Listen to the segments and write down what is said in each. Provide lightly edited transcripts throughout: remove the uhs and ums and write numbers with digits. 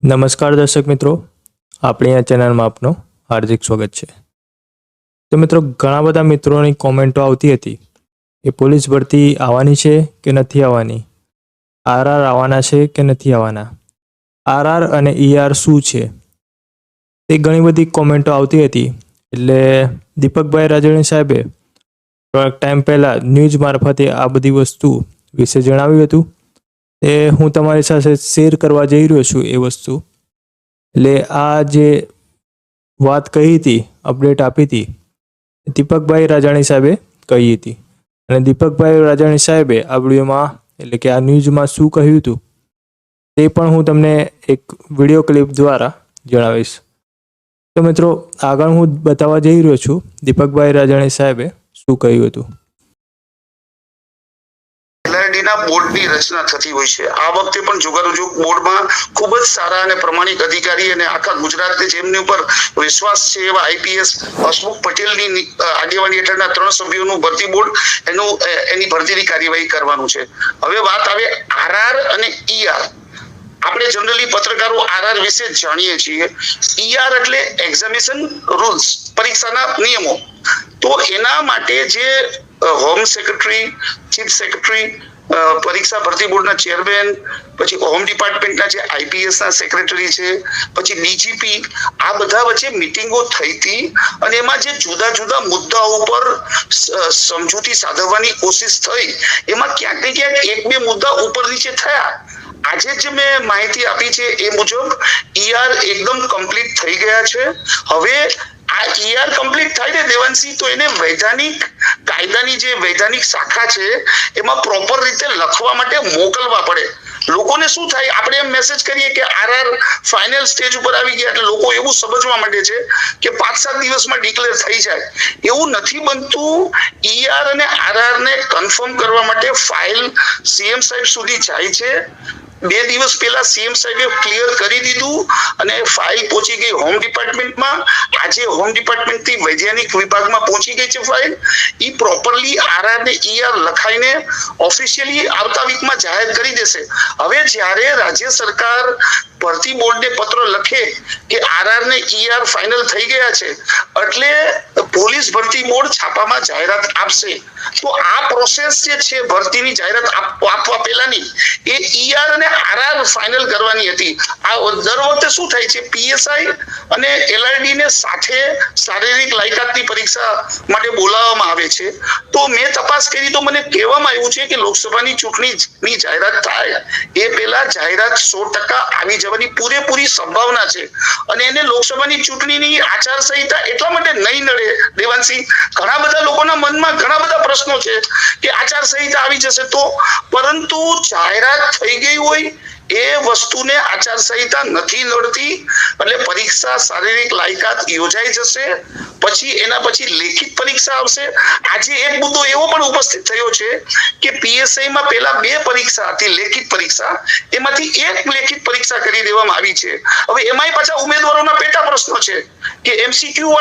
નમસ્કાર દર્શક મિત્રો, આપણી આ ચેનલમાં આપનું હાર્દિક સ્વાગત છે। તો મિત્રો, ઘણા બધા મિત્રોની કોમેન્ટો આવતી હતી કે પોલીસ ભરતી આવવાની છે કે નથી આવવાની, આરઆર આવવાના છે કે નથી આવવાના, આરઆર અને ઈઆર શું છે, તે ઘણી બધી કોમેન્ટો આવતી હતી। એટલે દીપકભાઈ રાજાણી સાહેબે થોડાક ટાઈમ પહેલાં ન્યૂઝ મારફતે આ બધી વસ્તુ વિશે જણાવ્યું હતું। એ હું તમારી સાથે શેર કરવા જઈ રહ્યો છું એ વસ્તુ। એટલે આ જે વાત કહી હતી, અપડેટ આપી હતી, દીપકભાઈ રાજાણી સાહેબે કહી હતી। અને દીપકભાઈ રાજાણી સાહેબે આ વિડીયોમાં એટલે કે આ ન્યૂઝમાં શું કહ્યું હતું તે પણ હું તમને એક વિડીયો ક્લિપ દ્વારા જણાવીશ। તો મિત્રો, આગળ હું બતાવવા જઈ રહ્યો છું દીપકભાઈ રાજાણી સાહેબે શું કહ્યું હતું। એલઆરડીના બોર્ડની રચના થતી હોય છે। આ વખતે પણ જોગાનુજોગ બોર્ડમાં ખૂબ જ સારા અને પ્રમાણિક અધિકારી અને આખા ગુજરાતને જેમની ઉપર વિશ્વાસ છે એવા આઈપીએસ હસમુખ પટેલની આગેવાની હેઠળના 3 સભ્યોનું ભરતી બોર્ડ એની ભરતીની કાર્યવાહી કરવાનું છે। હવે વાત આવે આરઆર અને ઈઆર। આપણે જનરલી પત્રકારો આરઆર વિશે જાણીએ છીએ, ઈઆર એટલે એક્ઝામિનેશન રૂલ્સ, પરીક્ષાના નિયમો। તો એના માટે જે હોમ સેક્રેટરી, ચીફ સેક્રેટરી, પરીક્ષા ભરતી બોર્ડના ચેરમેન, પછી હોમ ડિપાર્ટમેન્ટના જે આઈપીએસ ના સેક્રેટરી છે, પછી ડીજીપી, આ બધા વચ્ચે મીટિંગો થઈ હતી અને એમાં જે જુદા જુદા મુદ્દાઓ પર સમજૂતી સાધવાની કોશિશ થઈ, એમાં ક્યાંક ને ક્યાંક 1-2 મુદ્દા ઉપર નીચે થયા। આજે જે મેં માહિતી આપી છે એ મુજબ ઈઆર એકદમ કમ્પ્લીટ થઈ ગયા છે। હવે આ ઈઆર કમ્પ્લીટ થાય ને દેવાંશી, તો એને વૈધાનિક કાયદાની જે વૈધાનિક શાખા છે એમાં પ્રોપર રીતે લખવા માટે મોકલવા પડે। લોકોને શું થાય, આપણે એમ મેસેજ કરીએ કે આરઆર ફાઇનલ સ્ટેજ ઉપર આવી ગયા એટલે લોકો એવું સમજવા માંડે છે કે 5-7 દિવસમાં ડિક્લેર થઈ જાય। એવું નથી બનતું। ઈઆર અને આરઆર ને કન્ફર્મ કરવા માટે ફાઇલ સીએમ સાહેબ સુધી જાય છે। 2 દિવસ પહેલા સીએમ સાહેબે ક્લિયર કરી દીધું અને ફાઇલ પહોંચી ગઈ હોમ ડિપાર્ટમેન્ટમાં। આજે હોમ ડિપાર્ટમેન્ટથી વૈજ્ઞાનિક વિભાગમાં પહોંચી ગઈ છે ફાઇલ। ઈ પ્રોપરલી આરઆર ને ઈઆર લખાઈને ઓફિશિયલી આવતા વીકમાં જાહેર કરી દેશે। હવે જ્યારે રાજ્ય સરકાર ભરતી બોર્ડને પત્ર લખે કે આરઆર ને ઈઆર ફાઇનલ થઈ ગયા છે એટલે પોલીસ ભરતી બોર્ડ છાપામાં જાહેરાત આપશે। તો આ પ્રોસેસ જે છે ભરતીની જાહેરાત આપવા પહેલાની, એ ઈઆર અને આરઆર ફાઇનલ કરવાની હતી। આ દર વખતે શું થાય છે, પીએસઆઈ અને એલઆરડી ને સાથે શારીરિક લાયકાતની પરીક્ષા માટે બોલાવવામાં આવે છે। તો મેં તપાસ કરી તો મને કહેવામાં આવ્યું છે કે લોકસભાની ચૂંટણીની જાહેરાત થાય એ પહેલા જાહેરાત 100% આવી જવાની પૂરેપૂરી સંભાવના છે। અને એને લોકસભાની ચૂંટણીની આચારસંહિતા એટલા માટે નહીં નડે દેવાંશી, ઘણા બધા લોકોના મનમાં ઘણા બધા પ્રશ્નો છે કે આચારસંહિતા આવી જશે તો, પરંતુ જાહેરાત થઈ ગઈ હોય એ વસ્તુને આચારસંહિતા નથી નડતી। એટલે પરીક્ષા શારીરિક લાયકાત યોજાઈ જશે, પછી એના પછી લેખિત પરીક્ષા આવશે। આજે એક મુદ્દો એવો પણ ઉપસ્થિત થયો છે કે પીએસઆઈ માં પહેલા 2 પરીક્ષા હતી લેખિત પરીક્ષા, એમાંથી 1 લેખિત પરીક્ષા કરી દેવામાં આવી છે। હવે એમાંય પાછા ઉમેદવારોના પેટા પ્રશ્નો છે કે એમસીક્યુ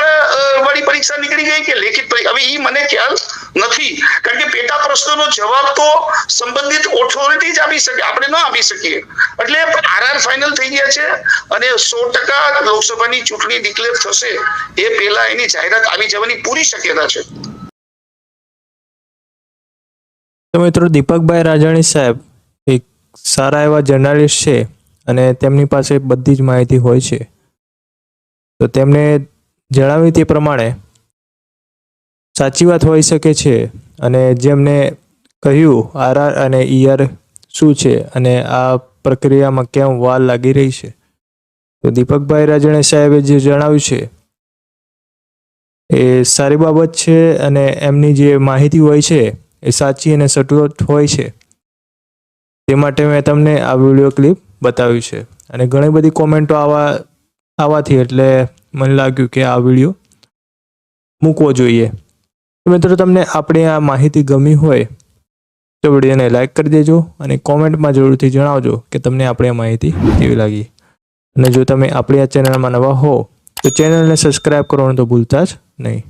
વાળી પરીક્ષા નીકળી ગઈ કે લેખિત પરીક્ષા, હવે ઈ મને ખ્યાલ નથી, કારણ કે પેટા પ્રશ્નોનો જવાબ તો સંબંધિત ઓથોરિટી જ આપી શકે, આપણે ન આપી શકીએ। એટલે આરઆર ફાઇનલ થઈ ગયા છે અને 100% લોકસભાની ચૂંટણી ડિક્લેર થશે એ પહેલા એની જાહેરાત આવી જવાની પૂરી શક્યતા છે। તો મિત્રો, દીપકભાઈ રાજાણી સાહેબ એક સારા એવા જર્નાલિસ્ટ છે અને તેમની પાસે બધી જ માહિતી હોય છે। તો તેમને જણાવ્યું તે પ્રમાણે સાચી વાત હોઈ શકે છે। અને જેમને કહ્યું આરઆર અને ઈઆર શું છે અને આ પ્રક્રિયામાં કેમ વાર લાગી રહી છે, તો દીપકભાઈ રાજાણી સાહેબે જે જણાવ્યું છે એ સારી બાબત છે અને એમની જે માહિતી હોય છે એ સાચી અને સચોટ હોય છે। તે માટે મેં તમને આ વિડીયો ક્લિપ બતાવ્યું છે અને ઘણી બધી કોમેન્ટો આવવાથી એટલે મને લાગ્યું કે આ વિડીયો મૂકવો જોઈએ। તો મિત્રો, તમને આપણી આ માહિતી ગમી હોય તો વિડીયોને લાઈક કરી દેજો અને કોમેન્ટમાં જરૂરથી જણાવજો કે તમને આપણી આ માહિતી કેવી લાગી। અને જો તમે આપણી આ ચેનલમાં નવા હો તો ચેનલને સબસ્ક્રાઈબ કરવાનું તો ભૂલતા જ નહીં।